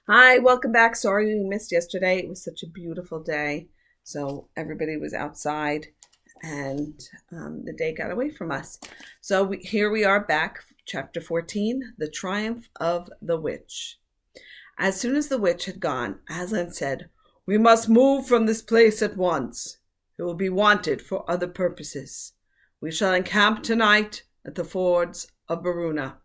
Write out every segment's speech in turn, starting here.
Hi, welcome back. Sorry we missed yesterday. It was such a beautiful day. So everybody was outside and the day got away from us. Here we are back, chapter 14, The Triumph of the Witch. As soon as the witch had gone, Aslan said, "We must move from this place at once. It will be wanted for other purposes. We shall encamp tonight at the fords of Baruna."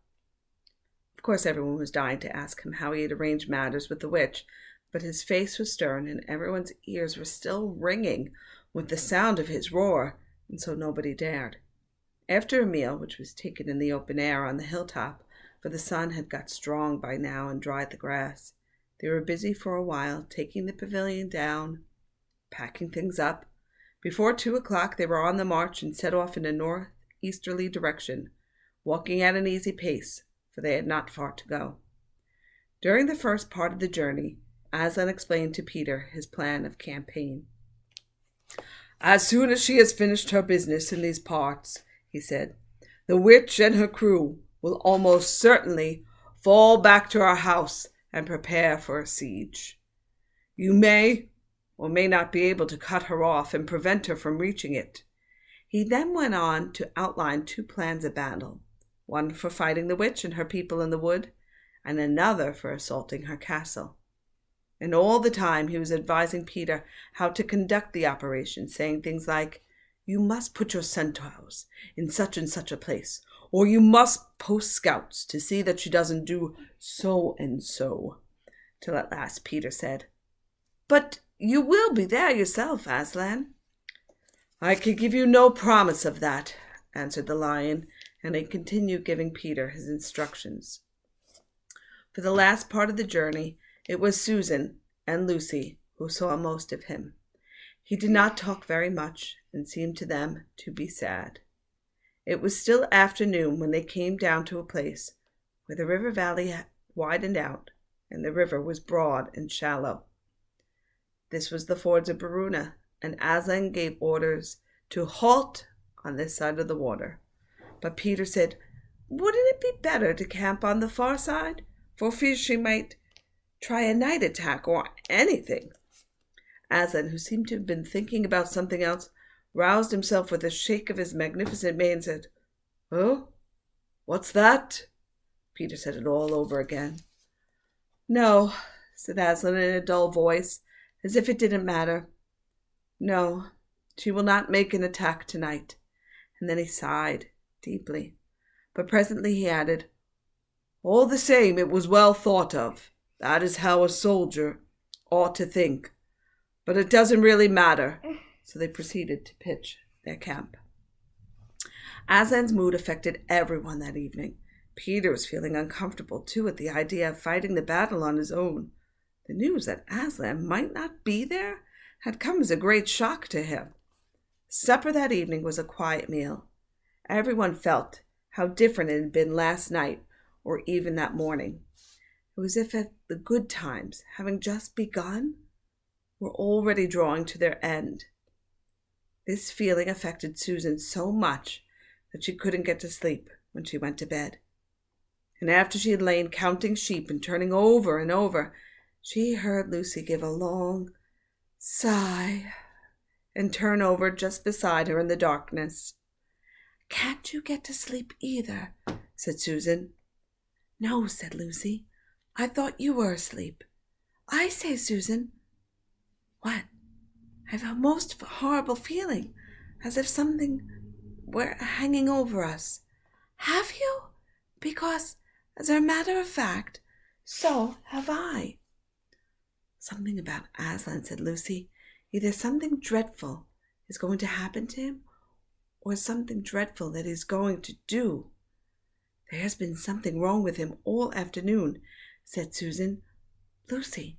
Of course, everyone was dying to ask him how he had arranged matters with the witch, but his face was stern and everyone's ears were still ringing with the sound of his roar, and so nobody dared. After a meal, which was taken in the open air on the hilltop, for the sun had got strong by now and dried the grass, they were busy for a while, taking the pavilion down, packing things up. Before 2 o'clock they were on the march and set off in a northeasterly direction, walking at an easy pace, for they had not far to go. During the first part of the journey, Aslan explained to Peter his plan of campaign. "As soon as she has finished her business in these parts," he said, "the witch and her crew will almost certainly fall back to our house and prepare for a siege. You may or may not be able to cut her off and prevent her from reaching it." He then went on to outline two plans of battle, one for fighting the witch and her people in the wood, and another for assaulting her castle. And all the time he was advising Peter how to conduct the operation, saying things like, "You must put your centaurs in such and such a place, or you must post scouts to see that she doesn't do so and so," till at last Peter said, "But you will be there yourself, Aslan." "I can give you no promise of that," answered the lion, and he continued giving Peter his instructions. For the last part of the journey, it was Susan and Lucy who saw most of him. He did not talk very much and seemed to them to be sad. It was still afternoon when they came down to a place where the river valley widened out and the river was broad and shallow. This was the fords of Baruna, and Aslan gave orders to halt on this side of the water. But Peter said, "Wouldn't it be better to camp on the far side, for fear she might try a night attack or anything?" Aslan, who seemed to have been thinking about something else, roused himself with a shake of his magnificent mane and said, "Oh, what's that?" Peter said it all over again. "No," said Aslan in a dull voice, as if it didn't matter. "No, she will not make an attack tonight." And then he sighed deeply. But presently he added, "All the same, it was well thought of. That is how a soldier ought to think. But it doesn't really matter." So they proceeded to pitch their camp. Aslan's mood affected everyone that evening. Peter was feeling uncomfortable, too, at the idea of fighting the battle on his own. The news that Aslan might not be there had come as a great shock to him. Supper that evening was a quiet meal. Everyone felt how different it had been last night or even that morning. It was as if the good times, having just begun, were already drawing to their end. This feeling affected Susan so much that she couldn't get to sleep when she went to bed. And after she had lain counting sheep and turning over and over, she heard Lucy give a long sigh and turn over just beside her in the darkness. "Can't you get to sleep either?" said Susan. "No," said Lucy. "I thought you were asleep." "I say, Susan." "What?" "I've a most horrible feeling, as if something were hanging over us." "Have you? Because, as a matter of fact, so have I." "Something about Aslan," said Lucy. "Either something dreadful is going to happen to him, or something dreadful that he's going to do." "There has been something wrong with him all afternoon," said Susan. "Lucy,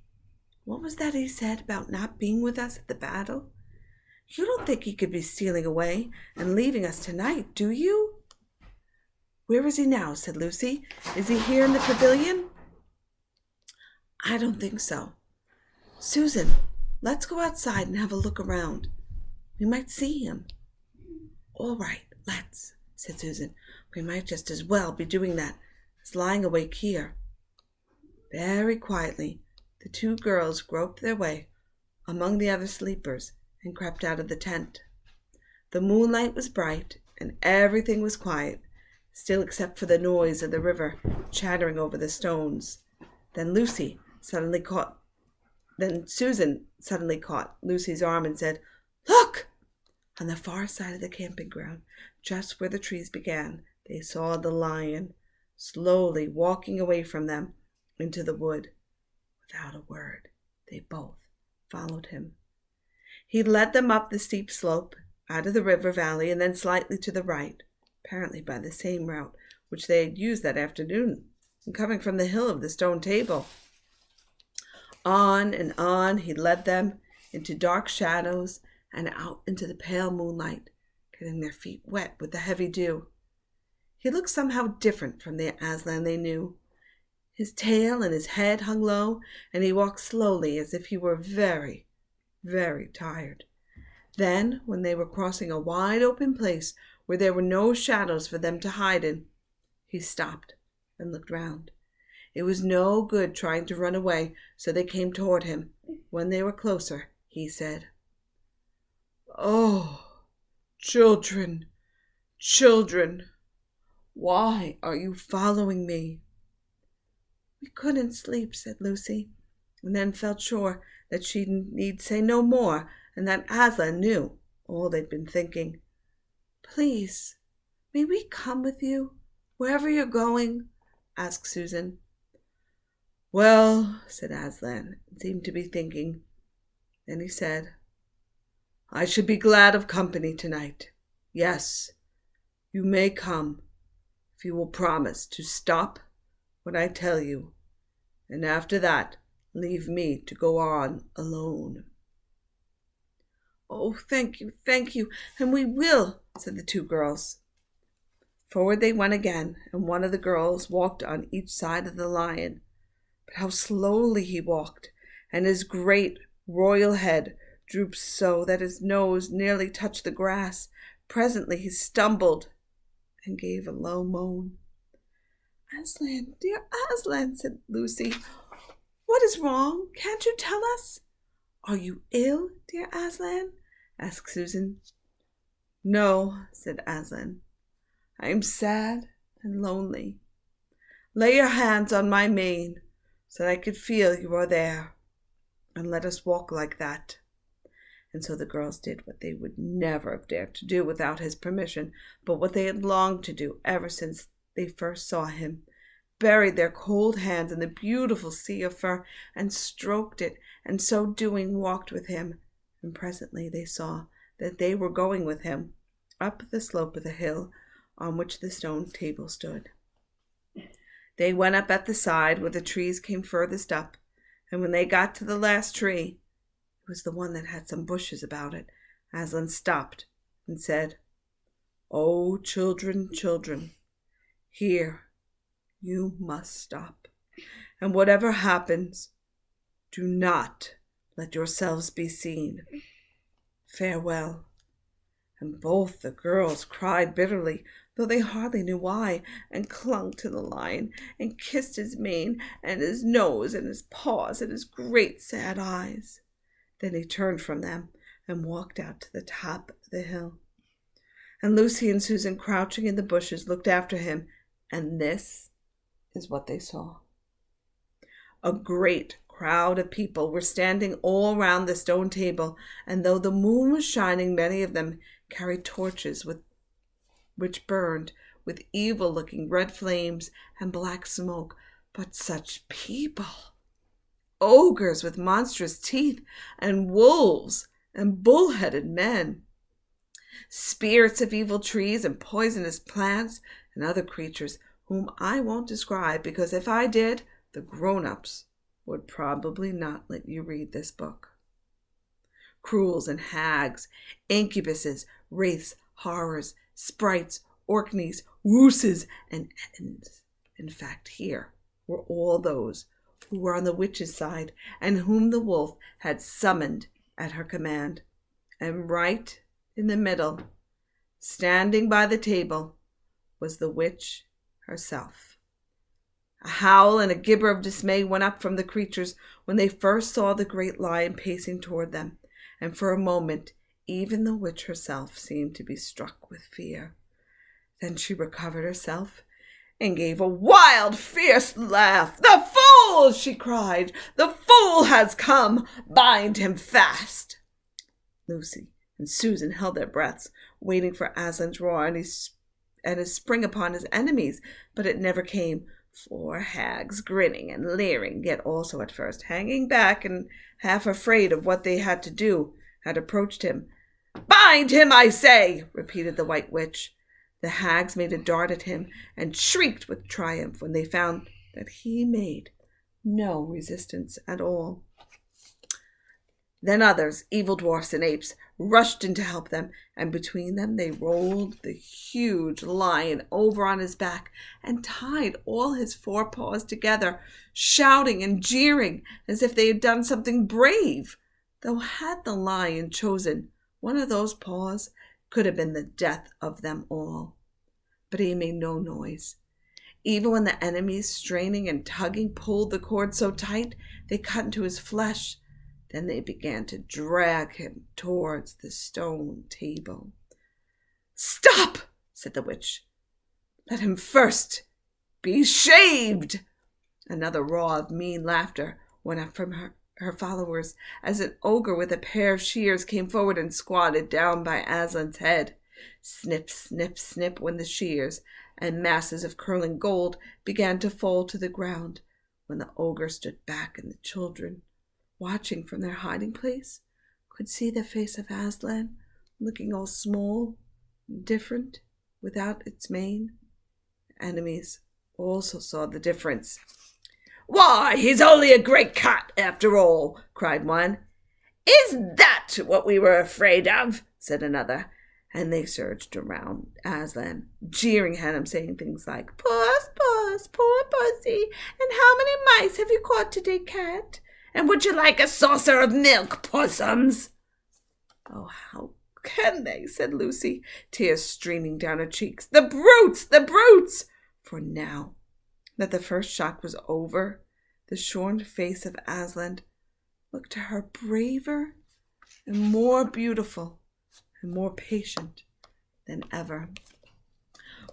what was that he said about not being with us at the battle? You don't think he could be stealing away and leaving us tonight, do you?" "Where is he now?" said Lucy. "Is he here in the pavilion?" "I don't think so. Susan, let's go outside and have a look around. We might see him." "All right, let's," said Susan. "We might just as well be doing that as lying awake here." Very quietly, the two girls groped their way among the other sleepers and crept out of the tent. The moonlight was bright and everything was quiet, still except for the noise of the river chattering over the stones. Then Susan suddenly caught Lucy's arm and said, "Look!" On the far side of the camping ground, just where the trees began, they saw the lion slowly walking away from them into the wood. Without a word, they both followed him. He led them up the steep slope, out of the river valley, and then slightly to the right, apparently by the same route which they had used that afternoon, and coming from the hill of the stone table. On and on he led them into dark shadows and out into the pale moonlight, getting their feet wet with the heavy dew. He looked somehow different from the Aslan they knew. His tail and his head hung low, and he walked slowly as if he were very, very tired. Then, when they were crossing a wide open place where there were no shadows for them to hide in, he stopped and looked round. It was no good trying to run away, so they came toward him. When they were closer, he said, "Oh, children, children, why are you following me?" "We couldn't sleep," said Lucy, and then felt sure that she need say no more and that Aslan knew all they'd been thinking. "Please, may we come with you, wherever you're going?" asked Susan. "Well," said Aslan, and seemed to be thinking. Then he said, "I should be glad of company tonight. Yes, you may come, if you will promise to stop when I tell you, and after that leave me to go on alone." "Oh, thank you, and we will," said the two girls. Forward they went again, and one of the girls walked on each side of the lion. But how slowly he walked, and his great royal head drooped so that his nose nearly touched the grass. Presently he stumbled and gave a low moan. "Aslan, dear Aslan," said Lucy, "what is wrong? Can't you tell us?" "Are you ill, dear Aslan?" asked Susan. "No," said Aslan. "I am sad and lonely. Lay your hands on my mane so that I could feel you are there, and let us walk like that." And so the girls did what they would never have dared to do without his permission, but what they had longed to do ever since they first saw him, buried their cold hands in the beautiful sea of fur and stroked it, and so doing walked with him. And presently they saw that they were going with him up the slope of the hill on which the stone table stood. They went up at the side where the trees came furthest up, and when they got to the last tree, it was the one that had some bushes about it, Aslan stopped and said, "Oh, children, children, here you must stop, and whatever happens, do not let yourselves be seen. Farewell." And both the girls cried bitterly, though they hardly knew why, and clung to the lion, and kissed his mane, and his nose, and his paws, and his great sad eyes. Then he turned from them and walked out to the top of the hill. And Lucy and Susan, crouching in the bushes, looked after him, and this is what they saw. A great crowd of people were standing all round the stone table, and though the moon was shining, many of them carried torches which burned with evil-looking red flames and black smoke. But such people! Ogres with monstrous teeth, and wolves and bull-headed men, spirits of evil trees and poisonous plants, and other creatures whom I won't describe, because if I did, the grown-ups would probably not let you read this book. Cruels and hags, incubuses, wraiths, horrors, sprites, orkneys, wooses, and ends. In fact, here were all those who were on the witch's side, and whom the wolf had summoned at her command. And right in the middle, standing by the table, was the witch herself. A howl and a gibber of dismay went up from the creatures when they first saw the great lion pacing toward them, and for a moment even the witch herself seemed to be struck with fear. Then she recovered herself and gave a wild, fierce laugh. "The fool!" she cried. "The fool has come! Bind him fast!" Lucy and Susan held their breaths, waiting for Aslan's roar and his spring upon his enemies, but it never came. 4 hags, grinning and leering, yet also at first hanging back and half afraid of what they had to do, had approached him. "Bind him, I say!" repeated the White Witch. The hags made a dart at him and shrieked with triumph when they found that he made no resistance at all. Then others, evil dwarfs and apes, rushed in to help them, and between them they rolled the huge lion over on his back and tied all his 4 paws together, shouting and jeering as if they had done something brave, though had the lion chosen one of those paws, could have been the death of them all. But he made no noise. Even when the enemies, straining and tugging, pulled the cord so tight they cut into his flesh, then they began to drag him towards the stone table. "Stop!" said the witch. "Let him first be shaved!" Another roar of mean laughter went up from her followers as an ogre with a pair of shears came forward and squatted down by Aslan's head. Snip, snip, snip went the shears, and masses of curling gold began to fall to the ground when the ogre stood back, and the children, watching from their hiding place, could see the face of Aslan, looking all small and different without its mane. Enemies also saw the difference. "Why, he's only a great cat after all," cried one. "Is that what we were afraid of?" said another, and they surged around Aslan, jeering at him, saying things like, "Puss, puss, poor pussy, and how many mice have you caught today, cat? And would you like a saucer of milk, possums?" "Oh, how can they?" said Lucy, tears streaming down her cheeks. "The brutes! The brutes!" For now that the first shock was over, the shorn face of Aslan looked to her braver and more beautiful and more patient than ever.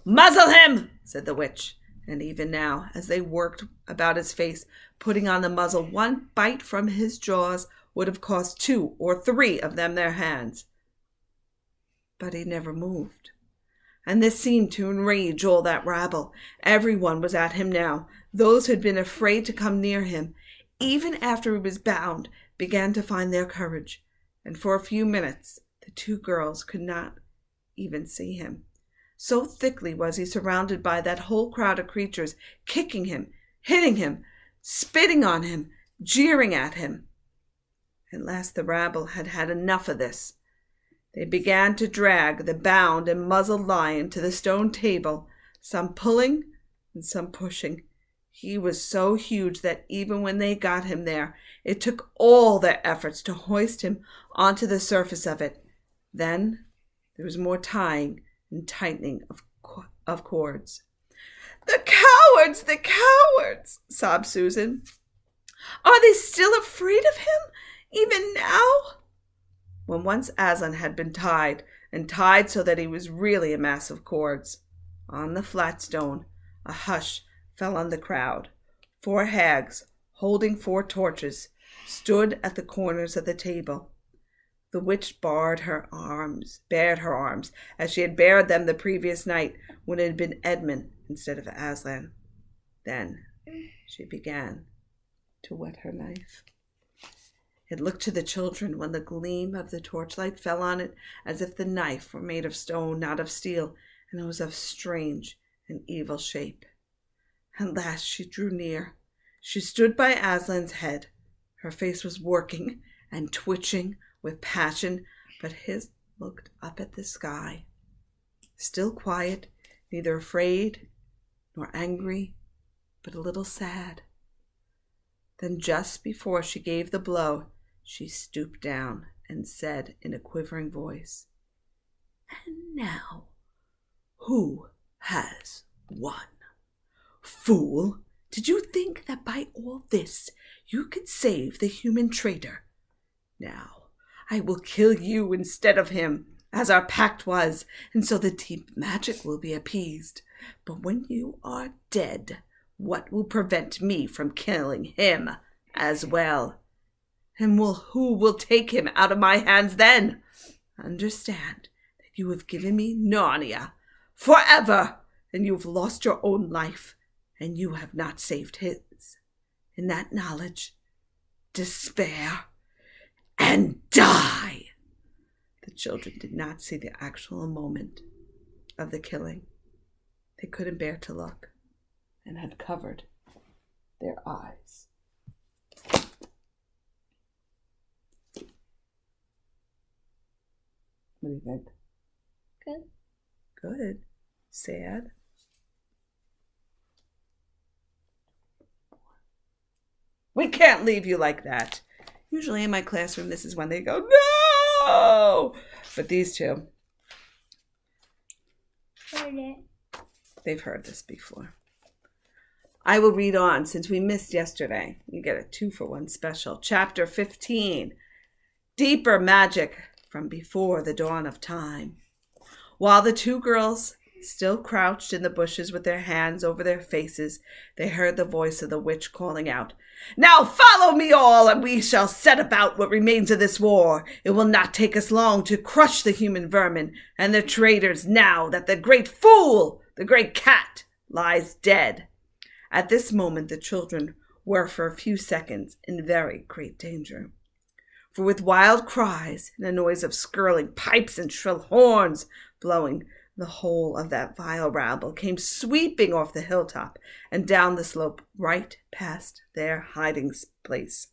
"Muzzle him!" said the witch. And even now, as they worked about his face, putting on the muzzle, one bite from his jaws would have cost 2 or 3 of them their hands. But he never moved, and this seemed to enrage all that rabble. Everyone was at him now. Those who had been afraid to come near him, even after he was bound, began to find their courage, and for a few minutes the 2 girls could not even see him. So thickly was he surrounded by that whole crowd of creatures, kicking him, hitting him, spitting on him, jeering at him. At last the rabble had had enough of this. They began to drag the bound and muzzled lion to the stone table, some pulling and some pushing. He was so huge that even when they got him there, it took all their efforts to hoist him onto the surface of it. Then there was more tying and tightening of cords. "The cowards! The cowards!" sobbed Susan. "Are they still afraid of him, even now?" When once Aslan had been tied, and tied so that he was really a mass of cords, on the flat stone a hush fell on the crowd. 4 hags, holding 4 torches, stood at the corners of the table. The witch bared her arms, as she had bared them the previous night when it had been Edmund instead of Aslan. Then she began to whet her knife. It looked to the children, when the gleam of the torchlight fell on it, as if the knife were made of stone, not of steel, and it was of strange and evil shape. At last she drew near. She stood by Aslan's head. Her face was working and twitching with passion, but his looked up at the sky, still quiet, neither afraid nor angry, but a little sad. Then just before she gave the blow, she stooped down and said in a quivering voice, "And now, who has won?" "Fool, Did you think that by all this you could save the human traitor? Now, I will kill you instead of him, as our pact was, and so the deep magic will be appeased. But when you are dead, what will prevent me from killing him as well? And who will take him out of my hands then? Understand that you have given me Narnia forever, and you have lost your own life, and you have not saved his. In that knowledge, despair, and die. The children did not see the actual moment of the killing. They couldn't bear to look and had covered their eyes. What do you think? Good. Good. Sad. We can't leave you like that. Usually in my classroom, this is when they go, no! But these two, Heard it. they've heard this before. I will read on since we missed yesterday. You get a 2-for-1 special. Chapter 15. Deeper Magic from Before the Dawn of Time. While the two girls still crouched in the bushes with their hands over their faces, they heard the voice of the witch calling out, "Now follow me all, and we shall set about what remains of this war. It will not take us long to crush the human vermin and the traitors now that the great fool, the great cat, lies dead." At this moment the children were for a few seconds in very great danger. For with wild cries and a noise of skirling pipes and shrill horns blowing, the whole of that vile rabble came sweeping off the hilltop and down the slope right past their hiding place.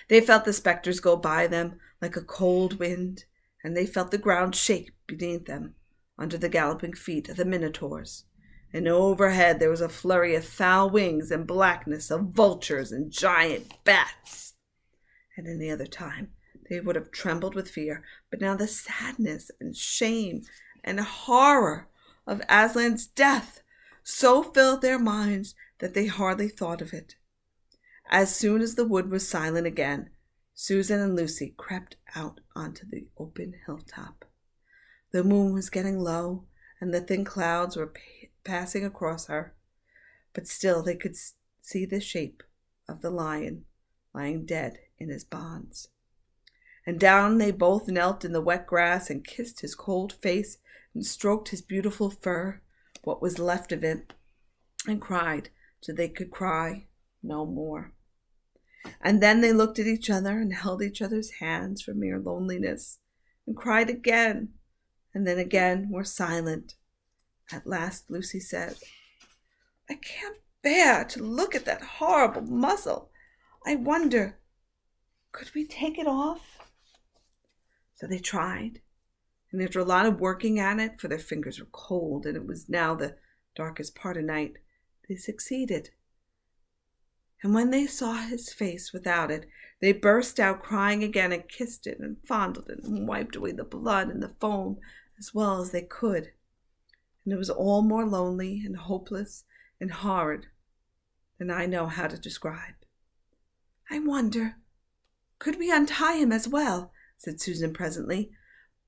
They felt the specters go by them like a cold wind, and they felt the ground shake beneath them under the galloping feet of the minotaurs. And overhead there was a flurry of foul wings and blackness of vultures and giant bats. At any other time they would have trembled with fear, but now the sadness and shame and horror of Aslan's death so filled their minds that they hardly thought of it. As soon as the wood was silent again, Susan and Lucy crept out onto the open hilltop. The moon was getting low, and the thin clouds were passing across her, but still they could see the shape of the lion lying dead in his bonds. And down they both knelt in the wet grass and kissed his cold face and stroked his beautiful fur, what was left of it, and cried till they could cry no more. And then they looked at each other and held each other's hands for mere loneliness, and cried again, and then again were silent. At last Lucy said, "I can't bear to look at that horrible muzzle. I wonder, could we take it off?" So they tried, and after a lot of working at it, for their fingers were cold and it was now the darkest part of night, they succeeded. And when they saw his face without it, they burst out crying again and kissed it and fondled it and wiped away the blood and the foam as well as they could. And it was all more lonely and hopeless and horrid than I know how to describe. "I wonder, could we untie him as well?" said Susan presently,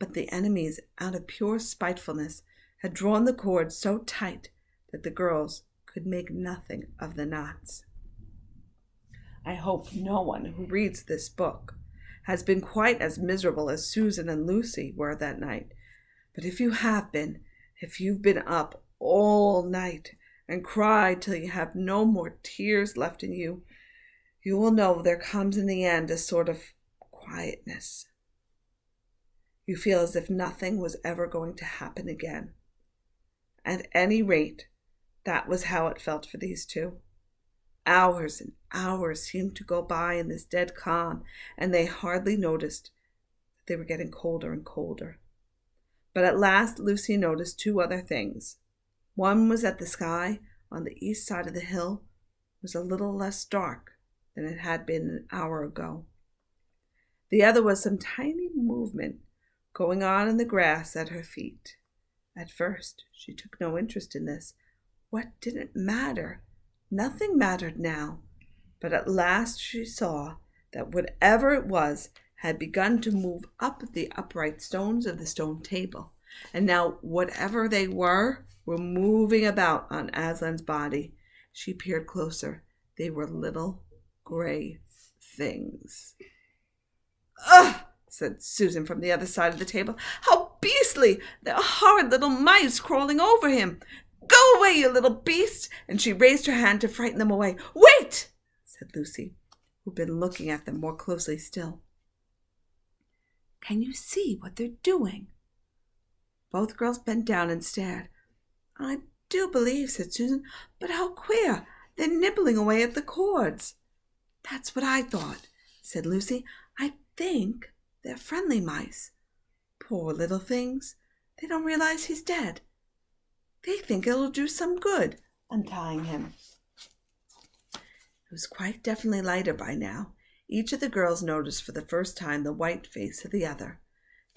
but the enemies, out of pure spitefulness, had drawn the cord so tight that the girls could make nothing of the knots. I hope no one who reads this book has been quite as miserable as Susan and Lucy were that night, but if you have been, if you've been up all night and cried till you have no more tears left in you, you will know there comes in the end a sort of quietness. You feel as if nothing was ever going to happen again. At any rate, that was how it felt for these two. Hours and hours seemed to go by in this dead calm, and they hardly noticed that they were getting colder and colder. But at last Lucy noticed two other things. One was that the sky on the east side of the hill was a little less dark than it had been an hour ago. The other was some tiny movement going on in the grass at her feet. At first she took no interest in this. What did it matter Nothing mattered now, but at last she saw that whatever it was had begun to move up the upright stones of the stone table, and now whatever they were moving about on Aslan's body. She peered closer. They were little gray things. "Ugh!" said Susan from the other side of the table. "How beastly! They're horrid little mice crawling over him. Go away, you little beast!" And she raised her hand to frighten them away. "Wait!" said Lucy, who'd been looking at them more closely still. "Can you see what they're doing?" Both girls bent down and stared. "I do believe," said Susan, "but how queer! They're nibbling away at the cords." "That's what I thought," said Lucy. "I think they're friendly mice. Poor little things. They don't realize he's dead. They think it'll do some good, untying him." It was quite definitely lighter by now. Each of the girls noticed for the first time the white face of the other.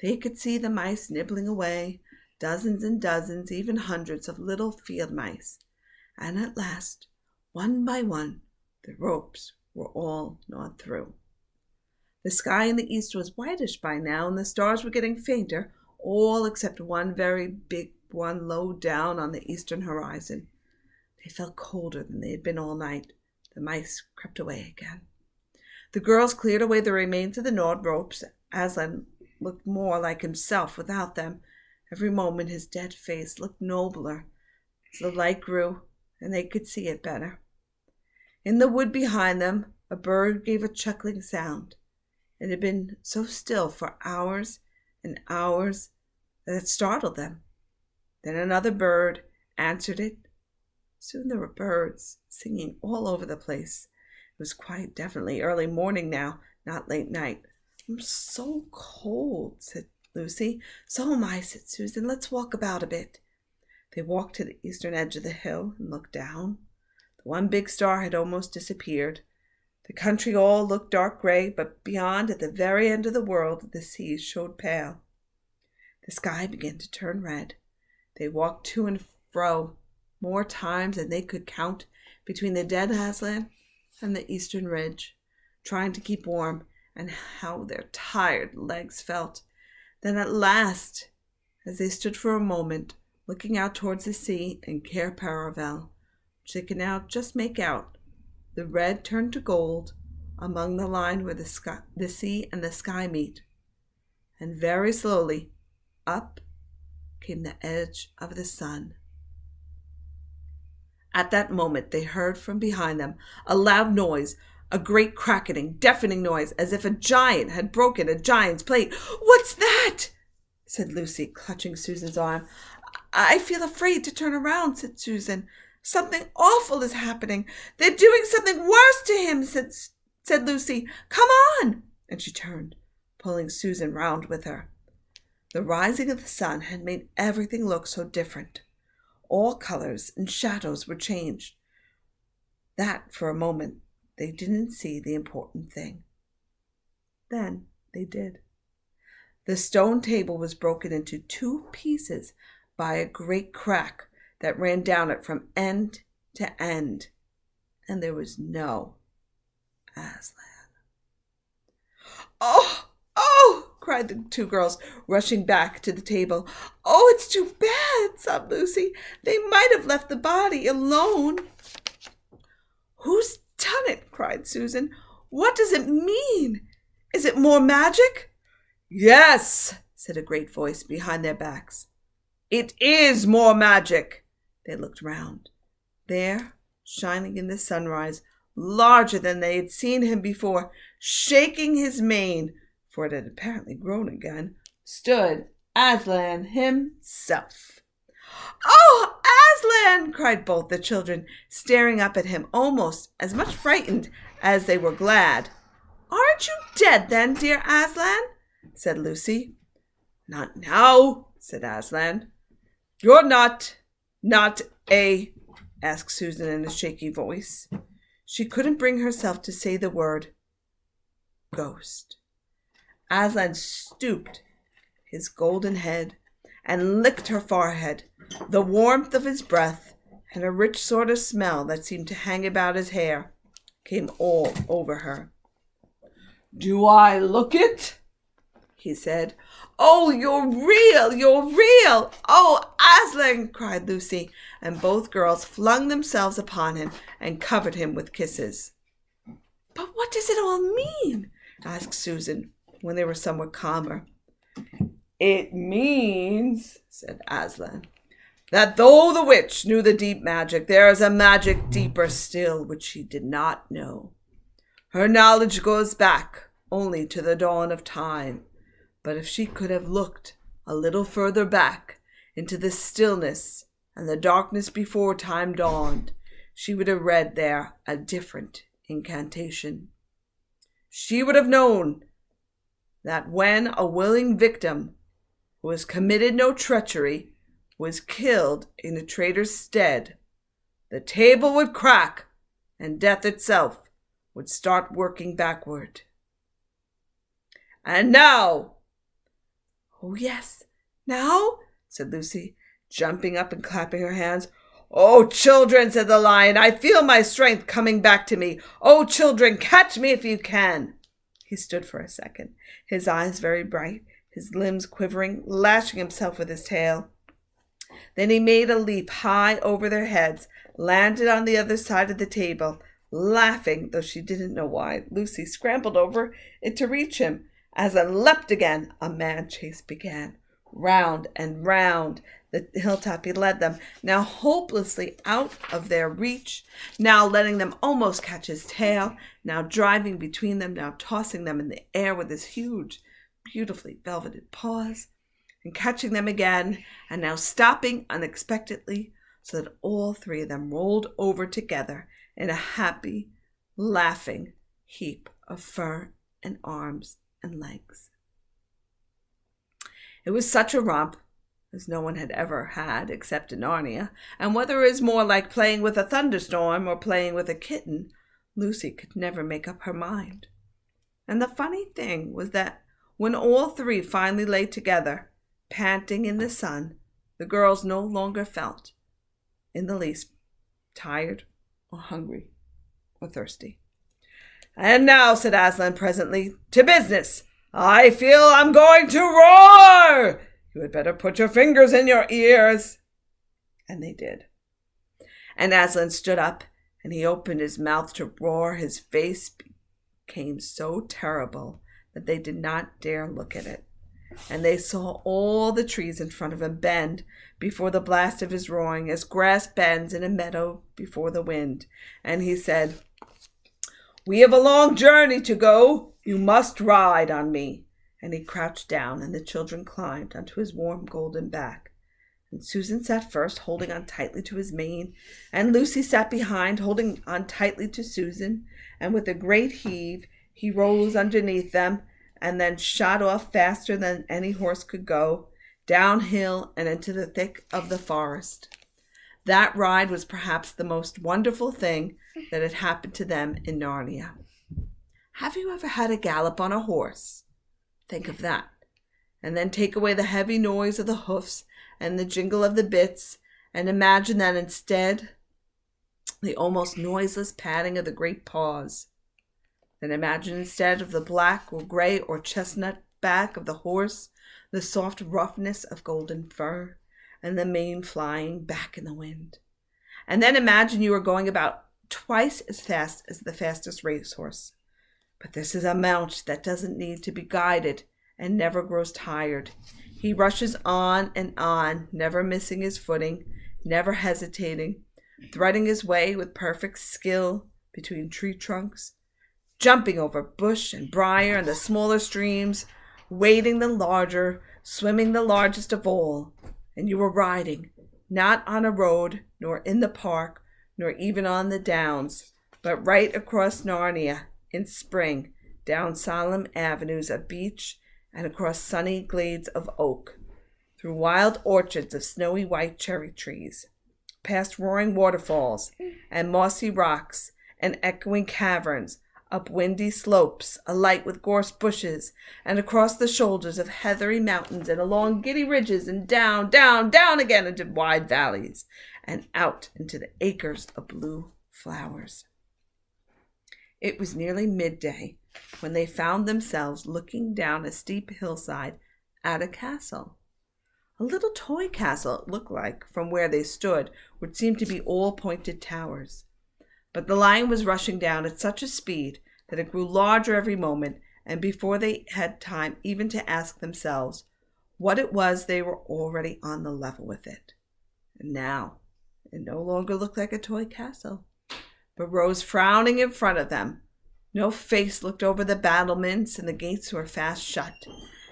They could see the mice nibbling away, dozens and dozens, even hundreds of little field mice. And at last, one by one, the ropes were all gnawed through. The sky in the east was whitish by now, and the stars were getting fainter, all except one very big one low down on the eastern horizon. They felt colder than they had been all night. The mice crept away again. The girls cleared away the remains of the gnawed ropes. Aslan looked more like himself without them. Every moment his dead face looked nobler as the light grew and they could see it better. In the wood behind them, a bird gave a chuckling sound. It had been so still for hours and hours that it startled them. Then another bird answered it. Soon there were birds singing all over the place. It was quite definitely early morning now, not late night. "I'm so cold," said Lucy. "So am I," said Susan. "Let's walk about a bit." They walked to the eastern edge of the hill and looked down. The one big star had almost disappeared. The country all looked dark gray, but beyond, at the very end of the world, the sea showed pale. The sky began to turn red. They walked to and fro more times than they could count between the dead Aslan and the eastern ridge, trying to keep warm, and how their tired legs felt. Then at last, as they stood for a moment, looking out towards the sea and Cair Paravel, which they could now just make out, the red turned to gold among the line where the sea and the sky meet, and very slowly up came the edge of the sun. At that moment they heard from behind them a loud noise, a great cracking, deafening noise, as if a giant had broken a giant's plate. "What's that?" said Lucy, clutching Susan's arm. "I feel afraid to turn around," said Susan. "Something awful is happening. They're doing something worse to him," said Lucy. "Come on!" And she turned, pulling Susan round with her. The rising of the sun had made everything look so different. All colors and shadows were changed. That, for a moment, they didn't see the important thing. Then they did. The stone table was broken into 2 pieces by a great crack that ran down it from end to end, and there was no Aslan. "Oh, oh!" cried the 2 girls, rushing back to the table. "Oh, it's too bad," sobbed Lucy. "They might have left the body alone." "Who's done it?" cried Susan. "What does it mean? Is it more magic?" "Yes," said a great voice behind their backs. "It is more magic." They looked round. There, shining in the sunrise, larger than they had seen him before, shaking his mane, for it had apparently grown again, stood Aslan himself. "Oh, Aslan!" cried both the children, staring up at him, almost as much frightened as they were glad. "Aren't you dead then, dear Aslan?" said Lucy. "Not now," said Aslan. "You're not asked Susan in a shaky voice. She couldn't bring herself to say the word ghost. Aslan stooped his golden head and licked her forehead. The warmth of his breath and a rich sort of smell that seemed to hang about his hair came all over her. "Do I look it?" he said. "Oh, you're real! You're real! Oh, Aslan!" cried Lucy, and both girls flung themselves upon him and covered him with kisses. "But what does it all mean?" asked Susan, when they were somewhat calmer. "It means," said Aslan, "that though the witch knew the deep magic, there is a magic deeper still which she did not know. Her knowledge goes back only to the dawn of time. But if she could have looked a little further back into the stillness and the darkness before time dawned, she would have read there a different incantation. She would have known that when a willing victim who has committed no treachery was killed in a traitor's stead, the table would crack and death itself would start working backward. And now—" "Oh, yes, now?" said Lucy, jumping up and clapping her hands. "Oh, children," said the lion, "I feel my strength coming back to me. Oh, children, catch me if you can." He stood for a second, his eyes very bright, his limbs quivering, lashing himself with his tail. Then he made a leap high over their heads, landed on the other side of the table. Laughing, though she didn't know why, Lucy scrambled over it to reach him. As I leapt again, a mad chase began. Round and round the hilltop he led them, now hopelessly out of their reach, now letting them almost catch his tail, now driving between them, now tossing them in the air with his huge, beautifully velveted paws, and catching them again, and now stopping unexpectedly, so that all three of them rolled over together in a happy, laughing heap of fur and arms and legs. It was such a romp as no one had ever had except in Narnia, and whether it was more like playing with a thunderstorm or playing with a kitten, Lucy could never make up her mind. And the funny thing was that when all three finally lay together, panting in the sun, the girls no longer felt in the least tired or hungry or thirsty. "And now," said Aslan presently, "to business. I feel I'm going to roar. You had better put your fingers in your ears." And they did. And Aslan stood up, and he opened his mouth to roar. His face became so terrible that they did not dare look at it. And they saw all the trees in front of him bend before the blast of his roaring, as grass bends in a meadow before the wind. And he said, "We have a long journey to go. You must ride on me." And he crouched down, and the children climbed onto his warm golden back. And Susan sat first, holding on tightly to his mane, and Lucy sat behind, holding on tightly to Susan, and with a great heave he rose underneath them, and then shot off faster than any horse could go, downhill and into the thick of the forest. That ride was perhaps the most wonderful thing that had happened to them in Narnia. Have you ever had a gallop on a horse? Think of that. And then take away the heavy noise of the hoofs and the jingle of the bits, and imagine that instead, the almost noiseless padding of the great paws. Then imagine instead of the black or gray or chestnut back of the horse, the soft roughness of golden fur, and the mane flying back in the wind. And then imagine you are going about twice as fast as the fastest racehorse. But this is a mount that doesn't need to be guided and never grows tired. He rushes on and on, never missing his footing, never hesitating, threading his way with perfect skill between tree trunks, jumping over bush and briar and the smaller streams, wading the larger, swimming the largest of all. And you are riding, not on a road, nor in the park, nor even on the downs, but right across Narnia in spring, down solemn avenues of beech and across sunny glades of oak, through wild orchards of snowy white cherry trees, past roaring waterfalls and mossy rocks and echoing caverns, up windy slopes alight with gorse bushes, and across the shoulders of heathery mountains, and along giddy ridges, and down, down, down again into wide valleys, and out into the acres of blue flowers. It was nearly midday when they found themselves looking down a steep hillside at a castle. A little toy castle it looked like from where they stood, which seemed to be all pointed towers. But the lion was rushing down at such a speed that it grew larger every moment, and before they had time even to ask themselves what it was, they were already on the level with it. And now it no longer looked like a toy castle, but rose frowning in front of them. No face looked over the battlements, and the gates were fast shut.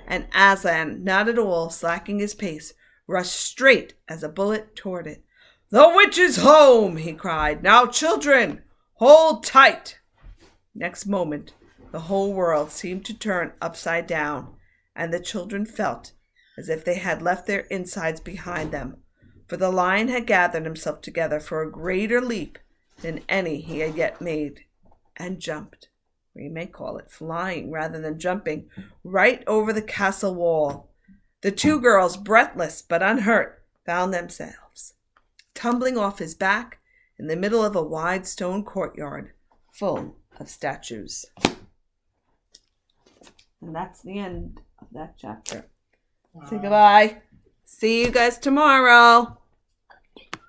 And Aslan, not at all slacking his pace, rushed straight as a bullet toward it. "The witch is home!" he cried. "Now, children, hold tight!" Next moment, the whole world seemed to turn upside down, and the children felt as if they had left their insides behind them, for the lion had gathered himself together for a greater leap than any he had yet made, and jumped, or you may call it flying rather than jumping, right over the castle wall. The two girls, breathless but unhurt, found themselves tumbling off his back in the middle of a wide stone courtyard full of statues. And that's the end of that chapter. Wow. Say goodbye. See you guys tomorrow.